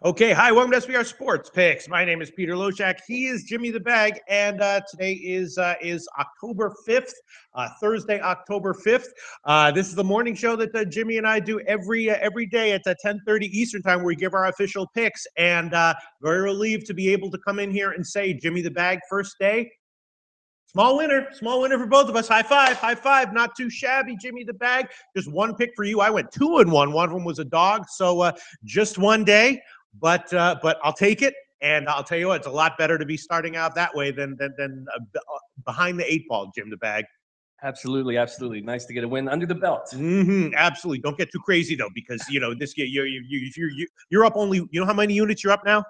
Okay, hi, welcome to SBR Sports Picks. My name is Peter Loshak. He is Jimmy the Bag, and today is October 5th, Thursday, October 5th. This is the morning show that Jimmy and I do every day at 10:30 Eastern Time, where we give our official picks. And very relieved to be able to come in here and say, Jimmy the Bag, first day. Small winner for both of us. High five. Not too shabby, Jimmy the Bag. Just one pick for you. I went 2-1. One of them was a dog, so just one day. But I'll take it, and I'll tell you what, it's a lot better to be starting out that way than behind the eight ball, Jim the Bag. Absolutely. Nice to get a win under the belt. Absolutely. Don't get too crazy though, because this year you're up only. You know how many units you're up now?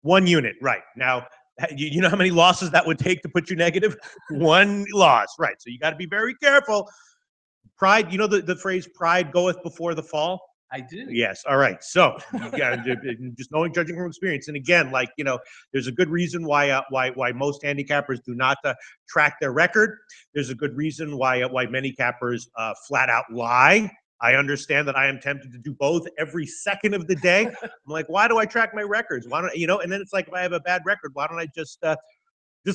1 unit, right? Now, you know how many losses that would take to put you negative? 1 loss, right? So you got to be very careful. Pride, you know the phrase "pride goeth before the fall." I do. Yes. All right. So just judging from experience, and again, there's a good reason why most handicappers do not track their record. There's a good reason why many cappers flat out lie. I understand that I am tempted to do both every second of the day. I'm like, why do I track my records? Why don't And then it's like, if I have a bad record, why don't I just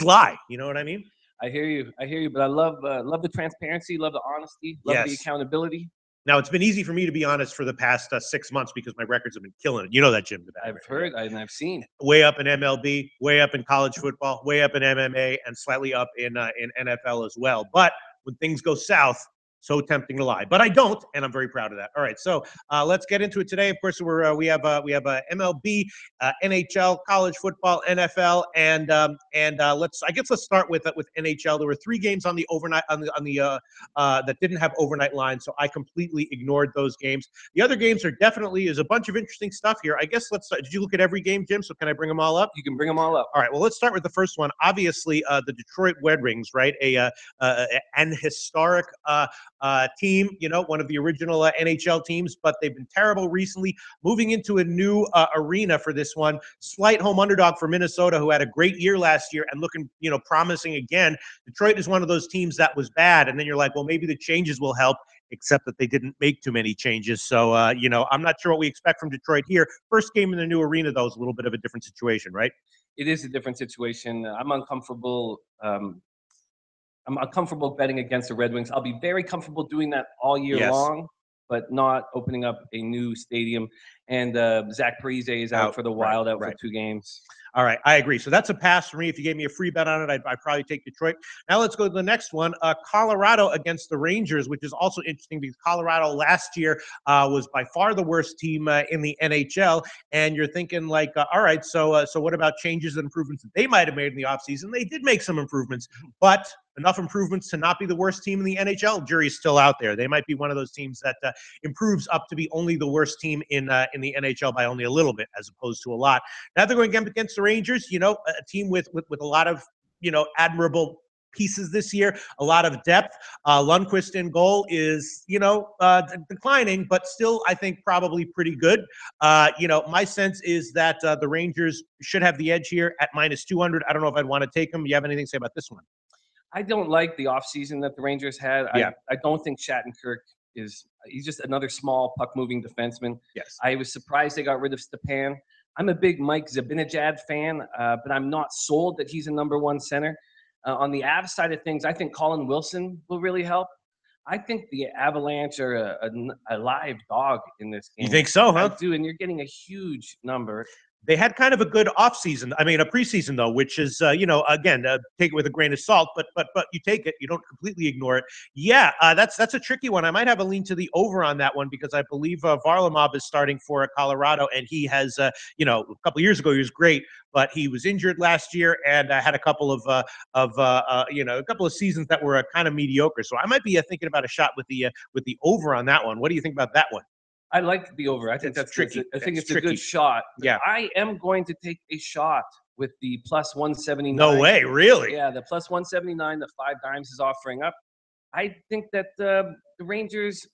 lie? You know what I mean? I hear you. But I love the transparency, love the honesty, love the accountability. Now, it's been easy for me, to be honest, for the past 6 months, because my records have been killing it. You know that, Jim. I've heard and I've seen. Way up in MLB, way up in college football, way up in MMA, and slightly up in NFL as well. But when things go south, so tempting to lie, but I don't, and I'm very proud of that. All right, so let's get into it today. Of course, we have MLB, NHL, college football, NFL, and let's start with NHL. There were 3 games on the overnight that didn't have overnight lines, so I completely ignored those games. The other games is a bunch of interesting stuff here. I guess did you look at every game, Jim? So can I bring them all up? You can bring them all up. All right. Well, let's start with the first one. Obviously, the Detroit Red Wings, right? An historic team, one of the original NHL teams, but they've been terrible recently. Moving into a new arena for this one. Slight home underdog for Minnesota, who had a great year last year and looking, promising again. Detroit is one of those teams that was bad, and then you're like, well, maybe the changes will help, except that they didn't make too many changes. So, I'm not sure what we expect from Detroit here. First game in the new arena, though, is a little bit of a different situation, right? It is a different situation. I'm uncomfortable. I'm uncomfortable betting against the Red Wings. I'll be very comfortable doing that all year long, but not opening up a new stadium. And Zach Parise is out for the Wild, for 2 games. All right, I agree. So that's a pass for me. If you gave me a free bet on it, I'd probably take Detroit. Now let's go to the next one. Colorado against the Rangers, which is also interesting because Colorado last year was by far the worst team in the NHL. And you're thinking all right, so what about changes and improvements that they might have made in the offseason? They did make some improvements, but enough improvements to not be the worst team in the NHL. Jury's still out there. They might be one of those teams that improves up to be only the worst team in the NHL by only a little bit, as opposed to a lot. Now they're going against the Rangers, a team with a lot of admirable pieces this year, a lot of depth. Lundqvist in goal is declining, but still I think probably pretty good. My sense is that the Rangers should have the edge here at -200. I don't know if I'd want to take them. You have anything to say about this one? I don't like the offseason that the Rangers had. Yeah. I don't think Shattenkirk he's just another small puck-moving defenseman. Yes. I was surprised they got rid of Stepan. I'm a big Mike Zibanejad fan, but I'm not sold that he's a #1 center. On the Avs side of things, I think Colin Wilson will really help. I think the Avalanche are a live dog in this game. You think so, huh? I do, and you're getting a huge number. They had kind of a good offseason. I mean, a preseason, though, which is, again, take it with a grain of salt, but you take it. You don't completely ignore it. Yeah, that's a tricky one. I might have a lean to the over on that one because I believe Varlamov is starting for Colorado, and he has, a couple of years ago, he was great, but he was injured last year and had a couple of seasons that were kind of mediocre. So I might be thinking about a shot with the over on that one. What do you think about that one? I like the over. I think that's tricky. I think it's a good shot. Yeah. I am going to take a shot with the +179. No way, really? Yeah, the +179 that 5 Dimes is offering up. I think that the Rangers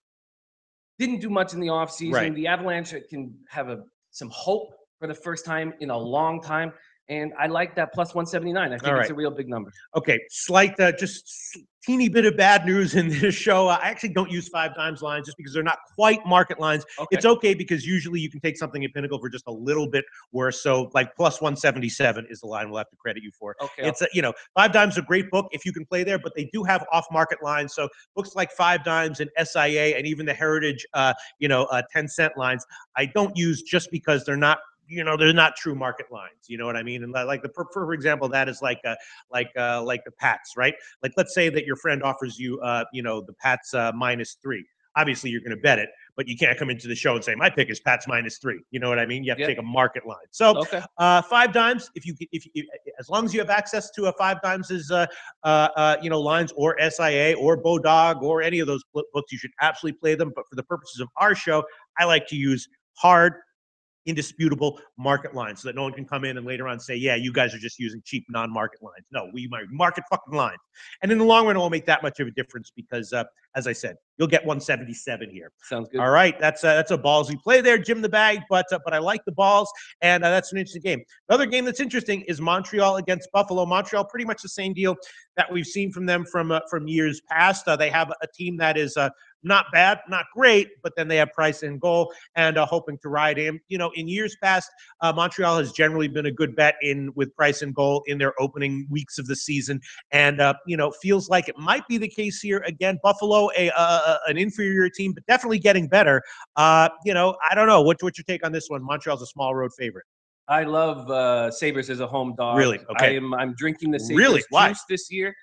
didn't do much in the offseason. Right. The Avalanche can have some hope for the first time in a long time. And I like that plus 179. I think it's a real big number. Okay, slight, just teeny bit of bad news in this show. I actually don't use 5 dimes lines just because they're not quite market lines. Okay. It's okay because usually you can take something at Pinnacle for just a little bit worse. So like plus 177 is the line we'll have to credit you for. Okay. It's, 5 dimes is a great book if you can play there, but they do have off-market lines. So books like 5 dimes and SIA and even the Heritage, 10-cent lines, I don't use just because they're not they're not true market lines. You know what I mean? And like for example, that is like the Pats, right? Like let's say that your friend offers you, the Pats -3. Obviously, you're going to bet it, but you can't come into the show and say my pick is Pats -3. You know what I mean? You have to take a market line. So 5 dimes, if you as long as you have access to a 5 dimes is lines or SIA or Bodog or any of those books, you should absolutely play them. But for the purposes of our show, I like to use hard, indisputable market lines so that no one can come in and later on say, yeah, you guys are just using cheap non-market lines. No, we market fucking lines. And in the long run, it won't make that much of a difference because, as I said, you'll get 177 here. Sounds good. All right, that's a ballsy play there, Jim the Bag, but I like the balls, and that's an interesting game. Another game that's interesting is Montreal against Buffalo. Montreal, pretty much the same deal that we've seen from them from years past. They have a team that is not bad, not great, but then they have Price in goal and hoping to ride him. In years past, Montreal has generally been a good bet with Price in goal in their opening weeks of the season, and feels like it might be the case here again. Buffalo, an inferior team, but definitely getting better. I don't know. What's your take on this one? Montreal's a small road favorite. I love Sabres as a home dog. Really? Okay. I'm drinking the Sabres juice this year.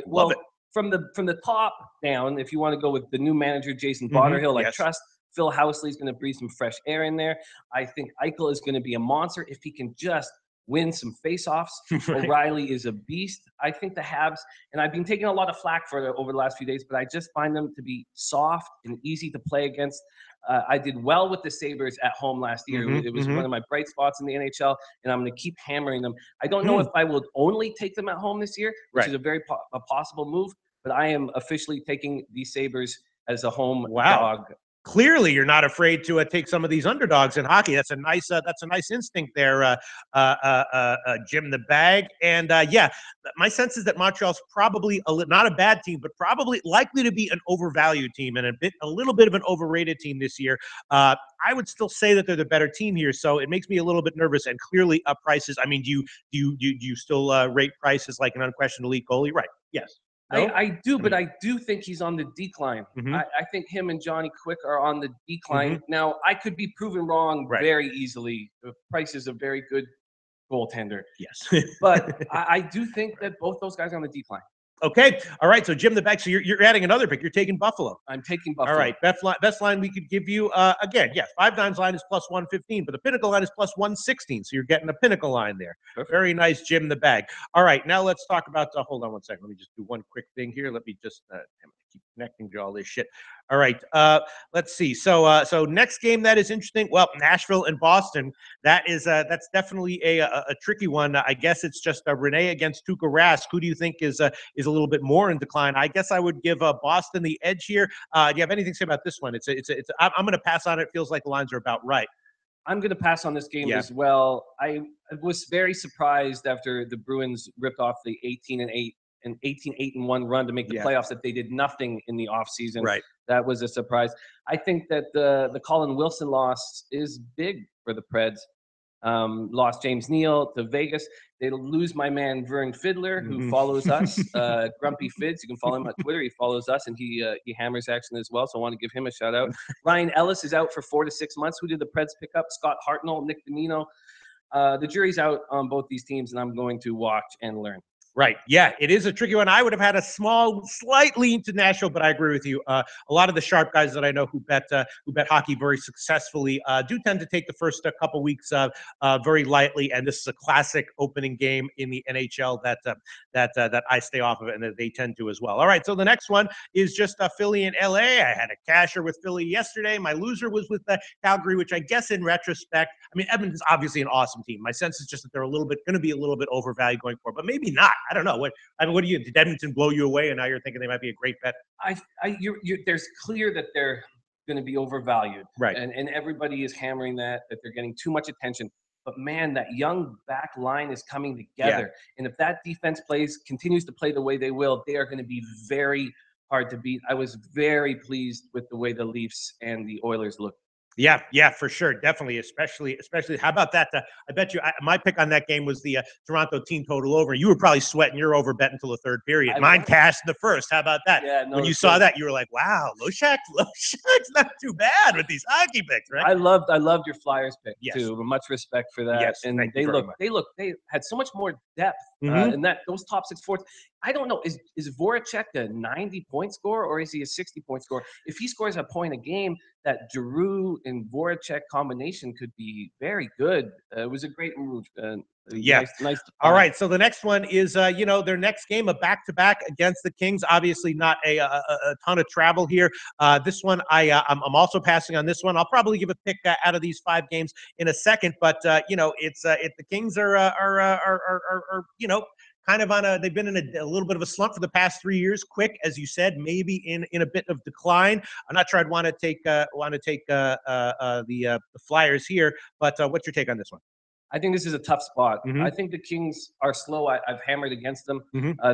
Love it. From the top down, if you want to go with the new manager, Jason Botterill, I trust Phil Housley's going to breathe some fresh air in there. I think Eichel is going to be a monster if he can just win some faceoffs. O'Reilly is a beast. I think the Habs, and I've been taking a lot of flack for it over the last few days, but I just find them to be soft and easy to play against. I did well with the Sabres at home last year. It was one of my bright spots in the NHL, and I'm going to keep hammering them. I don't know if I will only take them at home this year, which is a very possible move, but I am officially taking the Sabres as a home dog. Clearly, you're not afraid to take some of these underdogs in hockey. That's a nice instinct there, Jim the Bag. And my sense is that Montreal's probably not a bad team, but probably likely to be an overvalued team and a little bit of an overrated team this year. I would still say that they're the better team here, so it makes me a little bit nervous. And clearly, Prices. I mean, do you still rate Price as like an unquestioned elite goalie? Right? Yes. No? I do, but I do think he's on the decline. I think him and Johnny Quick are on the decline. Now, I could be proven wrong very easily. Price is a very good goaltender. Yes. But I do think that both those guys are on the decline. Okay. All right. So Jim the Bag. So you're adding another pick. You're taking Buffalo. I'm taking Buffalo. All right. Best line we could give you again. Yes, 5 dimes line is plus 115, but the Pinnacle line is plus 116. So you're getting a Pinnacle line there. Perfect. Very nice, Jim the Bag. All right. Now let's talk about. Hold on one second. Let me just do one quick thing here. Let me just keep connecting to all this shit. All right. Let's see. So next game that is interesting. Well, Nashville and Boston. That's definitely a tricky one. I guess it's just Rene against Tuukka Rask. Who do you think is a little bit more in decline? I guess I would give Boston the edge here. Do you have anything to say about this one? I'm going to pass on it. It feels like the lines are about right. I'm going to pass on this game as well. I was very surprised after the Bruins ripped off the 18-8 and 18-8-1 run to make the playoffs that they did nothing in the offseason. Right. That was a surprise. I think that the Colin Wilson loss is big for the Preds. Lost James Neal to Vegas. They lose my man Vern Fiddler, who follows us. Grumpy Fids, you can follow him on Twitter. He follows us, and he hammers action as well. So I want to give him a shout out. Ryan Ellis is out for 4 to 6 months. Who did the Preds pick up? Scott Hartnell, Nick Domino. The jury's out on both these teams, and I'm going to watch and learn. Right. Yeah, it is a tricky one. I would have had a slight lean to Nashville, but I agree with you. A lot of the sharp guys that I know who bet hockey very successfully do tend to take the first couple weeks very lightly, and this is a classic opening game in the NHL that I stay off of it, and that they tend to as well. All right, so the next one is just Philly and LA. I had a casher with Philly yesterday. My loser was with Calgary, which I guess in retrospect, I mean, Edmonton's obviously an awesome team. My sense is just that they're going to be a little bit overvalued going forward, but maybe not. I don't know. What do you? Did Edmonton blow you away, and now you're thinking they might be a great bet? There's clear that they're going to be overvalued, right? And everybody is hammering that they're getting too much attention. But man, that young back line is coming together. And if that defense continues to play the way they will, they are going to be very hard to beat. I was very pleased with the way the Leafs and the Oilers looked. Yeah, for sure, definitely, especially. How about that? I bet you my pick on that game was the Toronto team total over. You were probably sweating your over bet until the third period. Mine cashed in the first. How about that? Yeah, no, when you saw that, you were like, "Wow, Loshak's not too bad with these hockey picks, right?" I loved your Flyers pick too. Much respect for that. Yes, and they had so much more depth in those top 6 forwards. I don't know. Is Voráček a 90-point scorer or is he a 60-point scorer? If he scores a point a game, that Giroux and Voráček combination could be very good. It was a great move. Nice. All right. So the next one is, their next game, a back-to-back against the Kings. Obviously, not a ton of travel here. This one, I'm also passing on this one. I'll probably give a pick out of these 5 games in a second. But it's the Kings are kind of they've been in a little bit of a slump for the past 3 years. Quick, as you said, maybe in a bit of decline. I'm not sure I'd want to take the Flyers here, but what's your take on this one? I think this is a tough spot. I think the Kings are slow. I've hammered against them.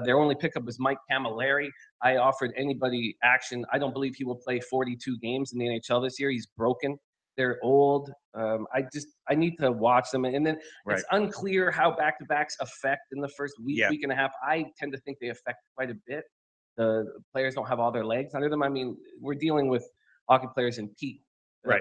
Their only pickup was Mike Camilleri. I offered anybody action. I don't believe he will play 42 games in the NHL this year. He's broken. They're old. I need to watch them. And then it's unclear how back-to-backs affect in the first week and a half. I tend to think they affect quite a bit. The players don't have all their legs under them. I mean, we're dealing with hockey players in peak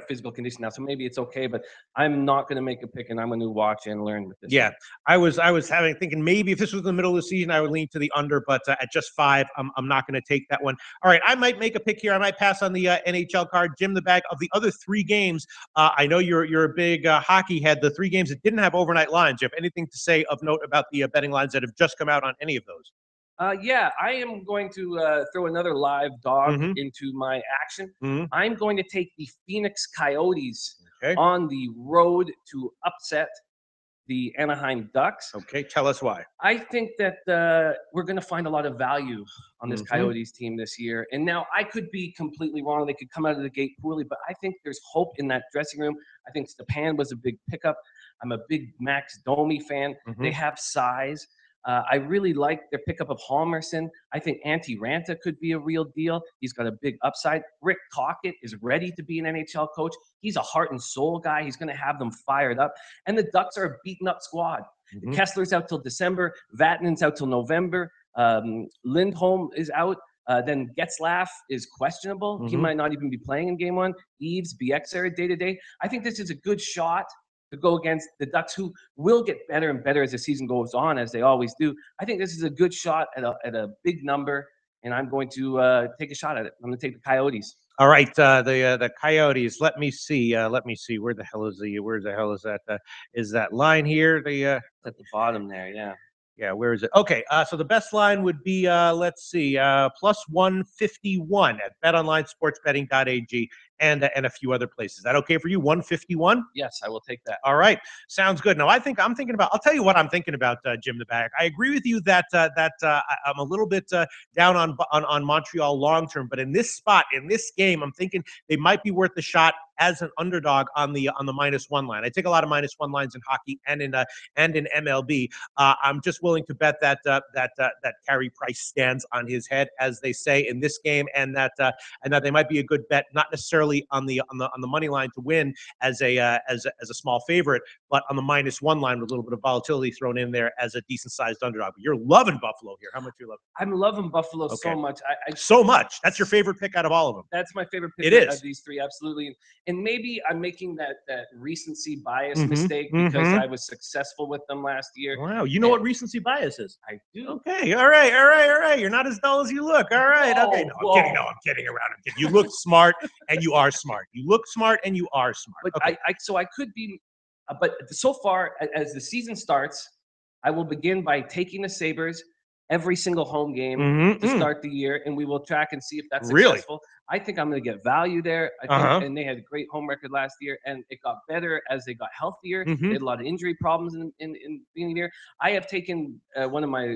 physical condition now, so maybe it's okay, but I'm not going to make a pick, and I'm going to watch and learn with this. One. I was thinking maybe if this was the middle of the season, I would lean to the under, but at just 5, I'm not going to take that one. All right, I might make a pick here. I might pass on the NHL card. Jim, the bag of the other 3 games. I know you're a big hockey head. The 3 games that didn't have overnight lines. Do you have anything to say of note about the betting lines that have just come out on any of those? I am going to throw another live dog into my action. I'm going to take the Phoenix Coyotes on the road to upset the Anaheim Ducks. Okay, tell us why. I think that we're going to find a lot of value on this Coyotes team this year. And now I could be completely wrong. They could come out of the gate poorly, but I think there's hope in that dressing room. I think Stepan was a big pickup. I'm a big Max Domi fan. They have size. I really like their pickup of Halmerson. I think Antti Ranta could be a real deal. He's got a big upside. Rick Tocchet is ready to be an NHL coach. He's a heart and soul guy. He's going to have them fired up. And the Ducks are a beaten-up squad. Kessler's out till December. Vatanen's out till November. Lindholm is out. Then Getzlaf is questionable. He might not even be playing in Game 1. Eves, Bieksa day-to-day. I think this is a good shot to go against the Ducks, who will get better and better as the season goes on, as they always do. I think this is a good shot at a big number, and I'm going to take a shot at it. I'm going to take the Coyotes. All right, the Coyotes. Let me see. Where the hell is that? Is that line here? At the bottom there, yeah. Yeah, where is it? Okay, so the best line would be, let's see, plus 151 at betonlinesportsbetting.ag and a few other places. Is that okay for you? 151? Yes, I will take that. All right, sounds good. Now, I'll tell you what I'm thinking about, Jim the Bag. I agree with you that I'm a little bit down on Montreal long term, but in this spot, in this game, I'm thinking they might be worth a shot as an underdog on the -1 line. I take a lot of -1 lines in hockey and in MLB. I'm just willing to bet that Carey Price stands on his head, as they say in this game, and that they might be a good bet, not necessarily on the money line to win as a small favorite, but on the -1 line with a little bit of volatility thrown in there as a decent sized underdog. But you're loving Buffalo here. How much you love? I'm loving Buffalo so much. So much. That's your favorite pick out of all of them. That's my favorite pick out of these 3, absolutely. And maybe I'm making that recency bias mistake because I was successful with them last year. Wow, you know what recency bias is? I do. Okay, all right. You're not as dull as you look. All right, okay. No, I'm kidding. I'm kidding around. I'm kidding. You look smart, and you are smart. You look smart, and you are smart. But okay. I could be, but so far as the season starts, I will begin by taking the Sabres every single home game to start the year, and we will track and see if that's successful. I think I'm going to get value there. I think, and they had a great home record last year, and it got better as they got healthier. They had a lot of injury problems in the beginning of the year. I have taken one of my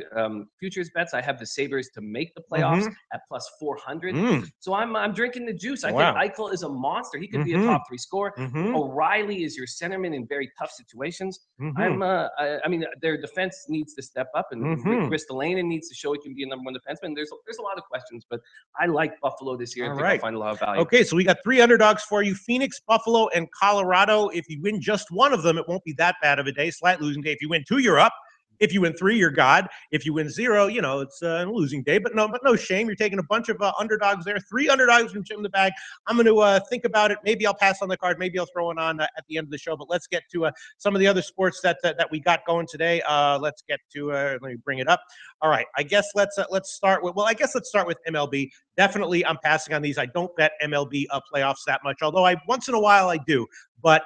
futures bets. I have the Sabres to make the playoffs at plus 400. So I'm drinking the juice. I think Eichel is a monster. He could be a top 3 scorer. O'Reilly is your centerman in very tough situations. I mean, their defense needs to step up, and Ristolainen needs to show he can be a number 1 defenseman. There's a lot of questions, but I like Buffalo this year. I think I'll find a lot of value. Okay, so we got 3 underdogs for you: Phoenix, Buffalo, and Colorado. If you win just one of them, it won't be that bad of a day. Slight losing day. If you win 2, you're up. If you win 3, you're God. If you win 0, you know, it's a losing day. But no shame. You're taking a bunch of underdogs there. 3 underdogs from Jim the Bag. I'm going to think about it. Maybe I'll pass on the card. Maybe I'll throw it on at the end of the show. But let's get to some of the other sports that we got going today. Let's get to. Let me bring it up. All right. I guess let's start with. Well, I guess let's start with MLB. Definitely, I'm passing on these. I don't bet MLB playoffs that much, although once in a while I do. But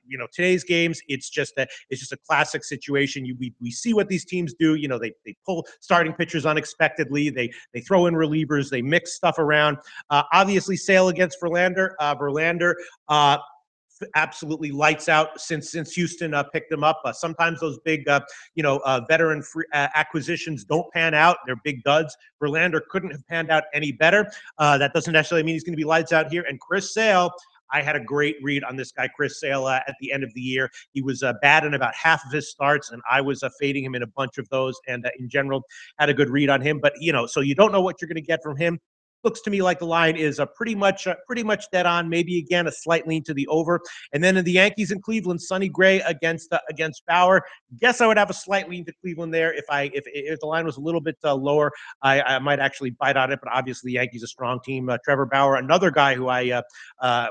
you know, today's games, it's just a classic situation. We see what these teams do. You know, they pull starting pitchers unexpectedly. They throw in relievers. They mix stuff around. Obviously, Sale against Verlander. Verlander absolutely lights out since Houston picked him up. Sometimes those big veteran free acquisitions don't pan out. They're big duds. Verlander couldn't have panned out any better. That doesn't necessarily mean he's going to be lights out here. And Chris Sale, I had a great read on this guy, Chris Sale, at the end of the year. He was bad in about half of his starts, and I was fading him in a bunch of those, and in general, had a good read on him. But, you know, so you don't know what you're going to get from him. Looks to me like the line is pretty much dead on. Maybe again a slight lean to the over. And then in the Yankees in Cleveland, Sonny Gray against Bauer. Guess I would have a slight lean to Cleveland there. If the line was a little bit lower, I might actually bite on it. But obviously, Yankees a strong team. Trevor Bauer, another guy who I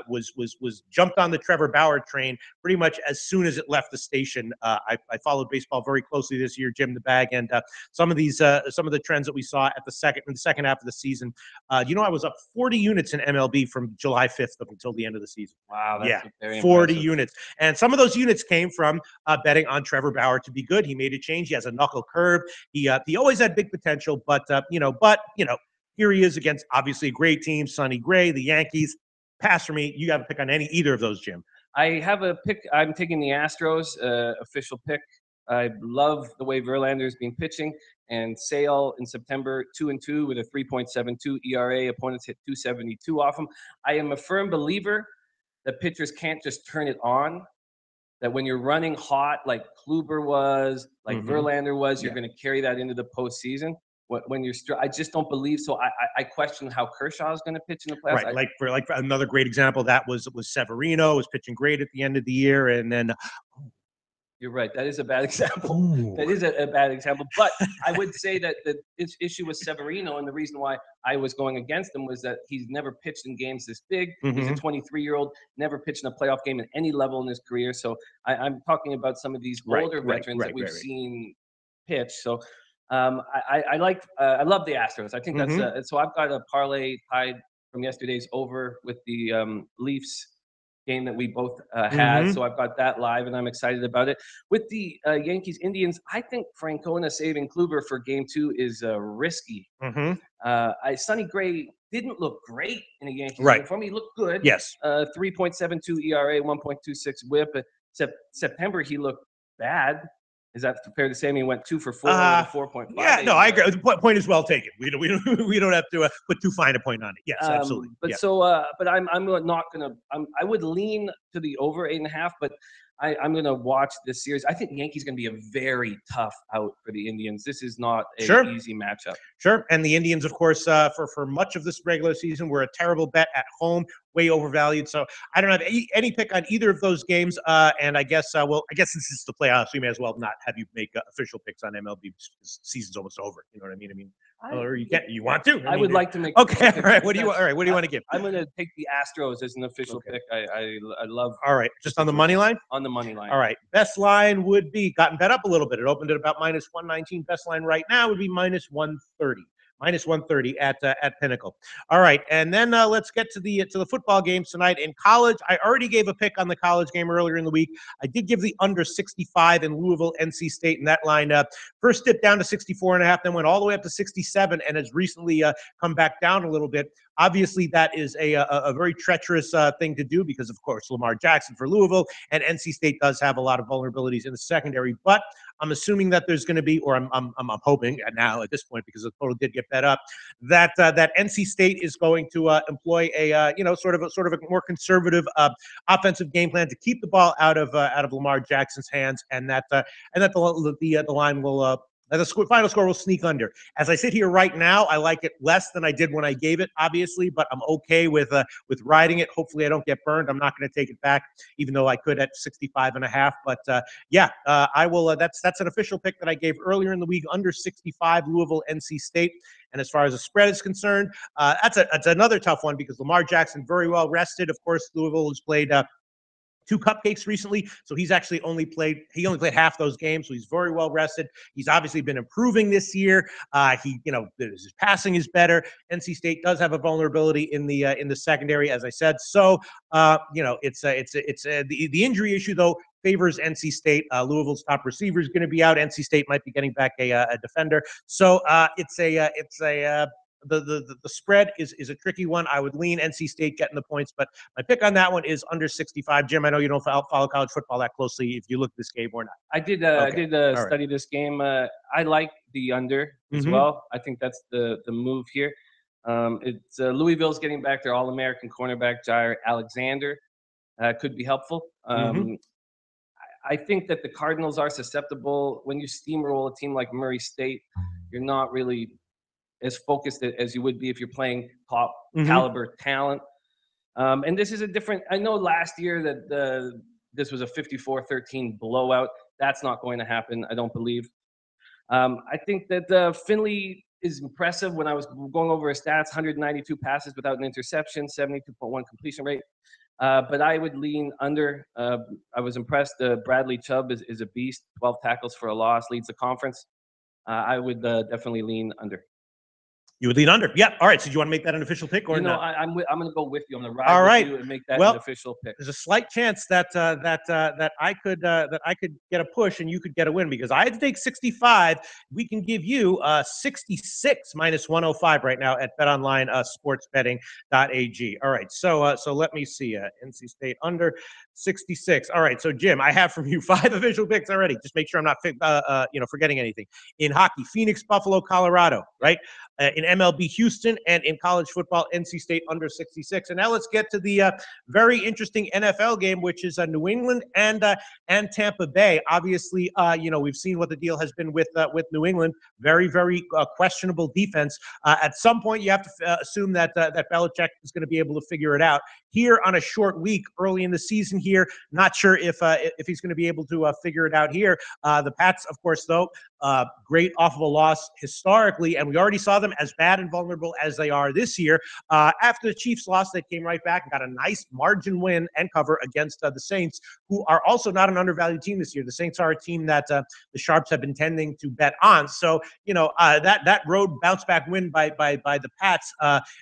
was jumped on the Trevor Bauer train pretty much as soon as it left the station. I followed baseball very closely this year, Jim the Bag, and some of the trends that we saw in the second half of the season. You know, I was up 40 units in MLB from July 5th up until the end of the season. Wow, that's very 40 impressive. units. And some of those units came from betting on Trevor Bauer to be good. He made a change. He has a knuckle curve. He always had big potential, but here he is against obviously a great team, Sonny Gray, the Yankees. Pass for me. You have a pick on either of those, Jim. I have a pick. I'm taking the Astros, official pick. I love the way Verlander's been pitching, and Sale in September 2-2 with a 3.72 ERA. Opponents hit 272 off him. I am a firm believer that pitchers can't just turn it on. That when you're running hot, like Kluber was, like Verlander was, you're going to carry that into the postseason. When you're, I just don't believe so. I question how Kershaw is going to pitch in the playoffs. Right, for another great example, that was Severino was pitching great at the end of the year, and then. You're right. That is a bad example. Ooh. That is a bad example. But I would say that the issue with Severino, and the reason why I was going against him, was that he's never pitched in games this big. He's a 23-year-old, never pitched in a playoff game at any level in his career. So I'm talking about some of these older veterans that we've seen pitch. So I love the Astros. I think that's so I've got a parlay tied from yesterday's over with the Leafs game that we both had, so I've got that live, and I'm excited about it. With the Yankees Indians, I think Francona saving Kluber for Game 2 is risky. Sonny Gray didn't look great in a Yankees game for me. He looked good. Yes. 3.72 ERA, 1.26 WHIP. September he looked bad. Is that fair to say? I mean, he went 2 for 4, 4.5. Yeah, no, I agree. The point is well taken. We don't have to put too fine a point on it. Yes, absolutely. But but I'm not gonna. I would lean to the over 8.5, but I'm gonna watch this series. I think the Yankees gonna be a very tough out for the Indians. This is not an easy matchup. Sure, and the Indians, of course, for much of this regular season, were a terrible bet at home, way overvalued. So I don't have any pick on either of those games. And I guess, I guess since it's the playoffs, we may as well not have you make official picks on MLB. Because season's almost over. You know what I mean? Or you want to? I would like to make. Okay, all right. What do you want to give? I'm going to take the Astros as an official pick. I love. All right, just on the money line. On the money line. All right, best line would be gotten bet up a little bit. It opened at about -119. Best line right now would be -130. -130 at Pinnacle. All right, and then let's get to the football games tonight. In college, I already gave a pick on the college game earlier in the week. I did give the under 65 in Louisville, NC State, and that line first dipped down to 64.5, then went all the way up to 67, and has recently come back down a little bit. Obviously, that is a very treacherous thing to do because, of course, Lamar Jackson for Louisville, and NC State does have a lot of vulnerabilities in the secondary. But I'm assuming that there's going to be, or I'm hoping now at this point, because the total did get bet up, that that NC State is going to employ a sort of a more conservative offensive game plan to keep the ball out of Lamar Jackson's hands, and that the line will. The final score will sneak under. As I sit here right now, I like it less than I did when I gave it, obviously, but I'm okay with riding it. Hopefully, I don't get burned. I'm not going to take it back, even though I could at 65.5. But I will. That's an official pick that I gave earlier in the week, under 65, Louisville, NC State. And as far as the spread is concerned, that's another tough one because Lamar Jackson very well rested. Of course, Louisville has played 2 cupcakes recently, so he's actually only played half those games, so he's very well rested. He's obviously been improving this year. His passing is better. NC State does have a vulnerability in the secondary, as I said. So the injury issue though favors NC State. Louisville's top receiver is going to be out. NC State might be getting back a defender. So the spread is a tricky one. I would lean NC State getting the points, but my pick on that one is under 65. Jim, I know you don't follow college football that closely. If you look at this game or not, I did. Study this game. I like the under as well. I think that's the move here. It's Louisville's getting back their All-American cornerback Jair Alexander. Could be helpful. I think that the Cardinals are susceptible when you steamroll a team like Murray State. You're not really as focused as you would be if you're playing top caliber talent. And this is a different, I know last year that this was a 54-13 blowout. That's not going to happen, I don't believe. I think that Finley is impressive. When I was going over his stats, 192 passes without an interception, 72.1 completion rate. But I would lean under. I was impressed. Bradley Chubb is a beast, 12 tackles for a loss, leads the conference. I would definitely lean under. You would lean under. Yeah. All right. So do you want to make that an official pick or not? I'm going to go with you. I'm going to ride with you and make that an official pick. There's a slight chance that I could get a push and you could get a win because I had to take 65. We can give you 66 minus 105 right now at BetOnline sportsbetting.ag. All right. So let me see. NC State under 66. All right. So Jim, I have from you 5 official picks already. Just make sure I'm not forgetting anything. In hockey, Phoenix, Buffalo, Colorado. Right. In MLB Houston, and in college football, NC State under 66. And now let's get to the very interesting NFL game, which is New England and Tampa Bay. Obviously, we've seen what the deal has been with New England. Very, very questionable defense. At some point, you have to assume that Belichick is going to be able to figure it out. Here on a short week, early in the season here, not sure if he's going to be able to figure it out here. The Pats, of course, though, great off of a loss historically, and we already saw them as bad and vulnerable as they are this year. After the Chiefs lost, they came right back and got a nice margin win and cover against the Saints, who are also not an undervalued team this year. The Saints are a team that the Sharps have been tending to bet on. So, that road bounce back win by the Pats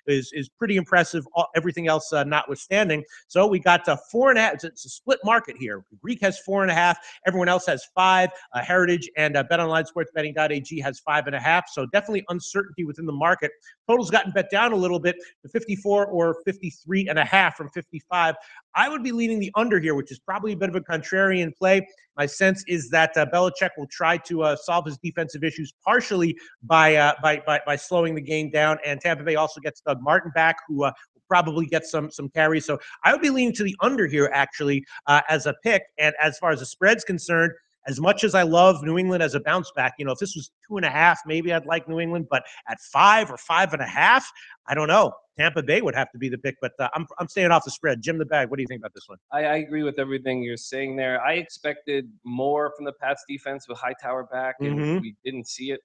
is pretty impressive, everything else notwithstanding. So we got 4.5. It's a split market here. Greek has 4.5. Everyone else has 5. Heritage and BetOnline sportsbetting.ag has 5.5. So definitely uncertainty within the market. Total's gotten bet down a little bit to 54 or 53.5 from 55. I would be leaning the under here, which is probably a bit of a contrarian play. My sense is that Belichick will try to solve his defensive issues partially by slowing the game down. And Tampa Bay also gets Doug Martin back, who will probably get some carries. So I would be leaning to the under here, actually, as a pick. And as far as the spread's concerned, as much as I love New England as a bounce back, if this was 2.5, maybe I'd like New England. But at 5 or 5.5, I don't know. Tampa Bay would have to be the pick, but I'm staying off the spread. Jim the Bag, what do you think about this one? I agree with everything you're saying there. I expected more from the Pats defense with Hightower back, and we didn't see it.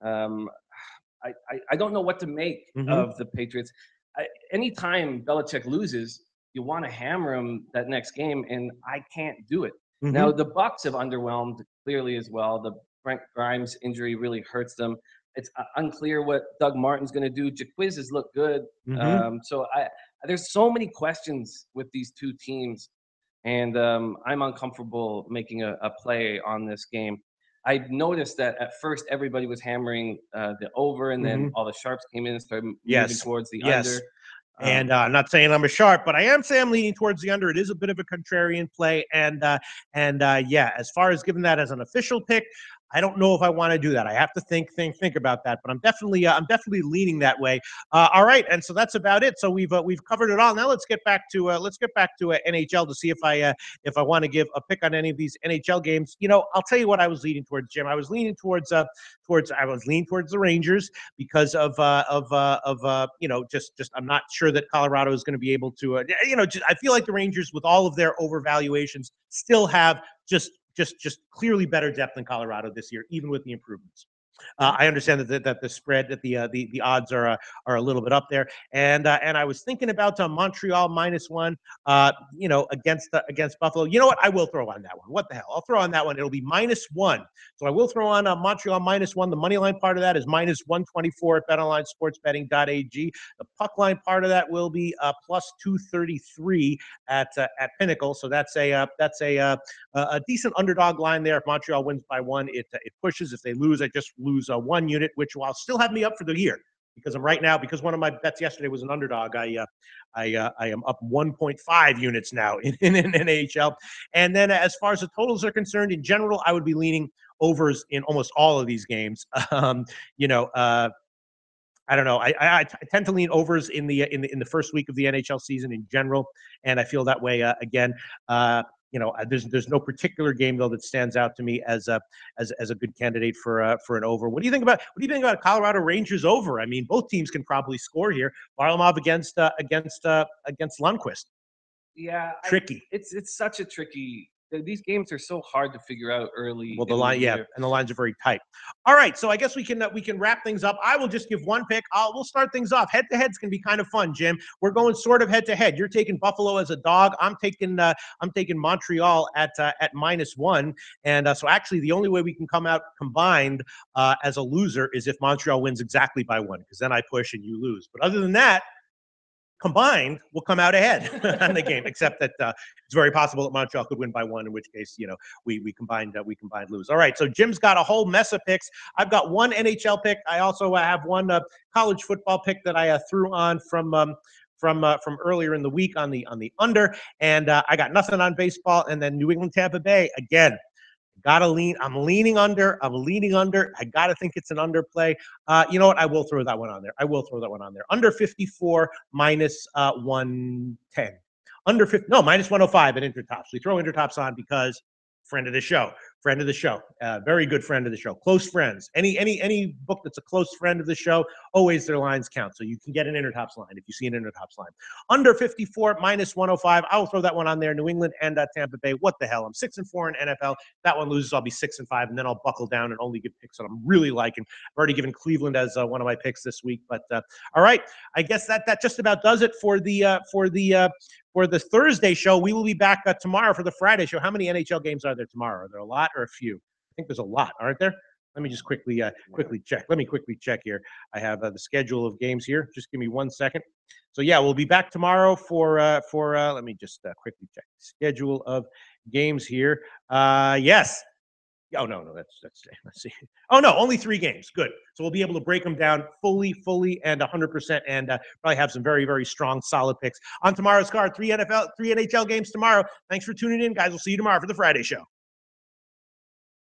I don't know what to make of the Patriots. Anytime Belichick loses, you want to hammer him that next game, and I can't do it. Now, the Bucs have underwhelmed clearly as well. The Brent Grimes injury really hurts them. It's unclear what Doug Martin's going to do. Jaquiz has looked good. So there's so many questions with these two teams, and I'm uncomfortable making a play on this game. I noticed that at first everybody was hammering the over, and then all the sharps came in and started moving towards the under. And I'm not saying I'm a sharp, but I am saying I'm leaning towards the under. It is a bit of a contrarian play, and yeah, as far as giving that as an official pick, I don't know if I want to do that. I have to think about that, but I'm definitely leaning that way. All right, and so that's about it. So we've covered it all. Now let's get back to NHL to see if I want to give a pick on any of these NHL games. You know, I'll tell you what I was leaning towards, Jim. I was leaning towards the Rangers because of you know, just I'm not sure that Colorado is going to be able to you know, I feel like the Rangers, with all of their overvaluations, still have just clearly better depth than Colorado this year, even with the improvements. I understand that the spread, that the odds are a little bit up there, and I was thinking about Montreal -1, you know, against Buffalo. You know what? I will throw on that one. What the hell? I'll throw on that one. It'll be -1. So I will throw on Montreal -1. The money line part of that is -124 at BetOnlineSportsBetting.ag. The puck line part of that will be +233 at Pinnacle. So that's a decent underdog line there. If Montreal wins by 1, it pushes. If they lose, I just lose 1 unit, which will still have me up for the year, because I'm right now, because one of my bets yesterday was an underdog. I am up 1.5 units now in NHL. And then as far as the totals are concerned, in general, I would be leaning overs in almost all of these games. You know, I don't know. I tend to lean overs in the first week of the NHL season in general, and I feel that way again. You know, there's no particular game though that stands out to me as a good candidate for an over. What do you think about Colorado Rangers over? I mean, both teams can probably score here. Varlamov against Lundqvist. Yeah, tricky. It's such a tricky. These games are so hard to figure out early. Well, the line, yeah, and the lines are very tight. All right, so I guess we can wrap things up. I will just give one pick. We'll start things off. Head-to-heads can be kind of fun, Jim. We're going sort of head-to-head. You're taking Buffalo as a dog. I'm taking Montreal at -1, and so actually the only way we can come out combined as a loser is if Montreal wins exactly by 1, because then I push and you lose. But other than that, combined will come out ahead on the game, except that it's very possible that Montreal could win by 1, in which case, you know, we combined lose. All right, so Jim's got a whole mess of picks. I've got one NHL pick. I also have one college football pick that I threw on from earlier in the week on the under, and I got nothing on baseball. And then New England Tampa Bay again. I'm leaning under. I gotta think it's an underplay. You know what? I will throw that one on there. Under 54 -110. Under 50, no, -105 at Intertops. We throw Intertops on because friend of the show, very good friend of the show, close friends. Any book that's a close friend of the show, always their lines count. So you can get an Intertops line if you see an Intertops line. Under 54 -105. I will throw that one on there. New England and Tampa Bay. What the hell? I'm 6-4 in NFL. That one loses, I'll be 6-5, and then I'll buckle down and only give picks that I'm really liking. I've already given Cleveland as one of my picks this week. But all right, I guess that just about does it for the Thursday show. We will be back tomorrow for the Friday show. How many NHL games are there tomorrow? Are there a lot or a few? I think there's a lot, aren't there? Let me just quickly check. Let me quickly check here. I have the schedule of games here. Just give me 1 second. So yeah, we'll be back tomorrow for let me just quickly check the schedule of games here. Yes. Oh no, that's let's see. Oh no, only 3 games. Good. So we'll be able to break them down fully and 100%, and probably have some very, very strong, solid picks on tomorrow's card. 3 NHL games tomorrow. Thanks for tuning in, guys. We'll see you tomorrow for the Friday show.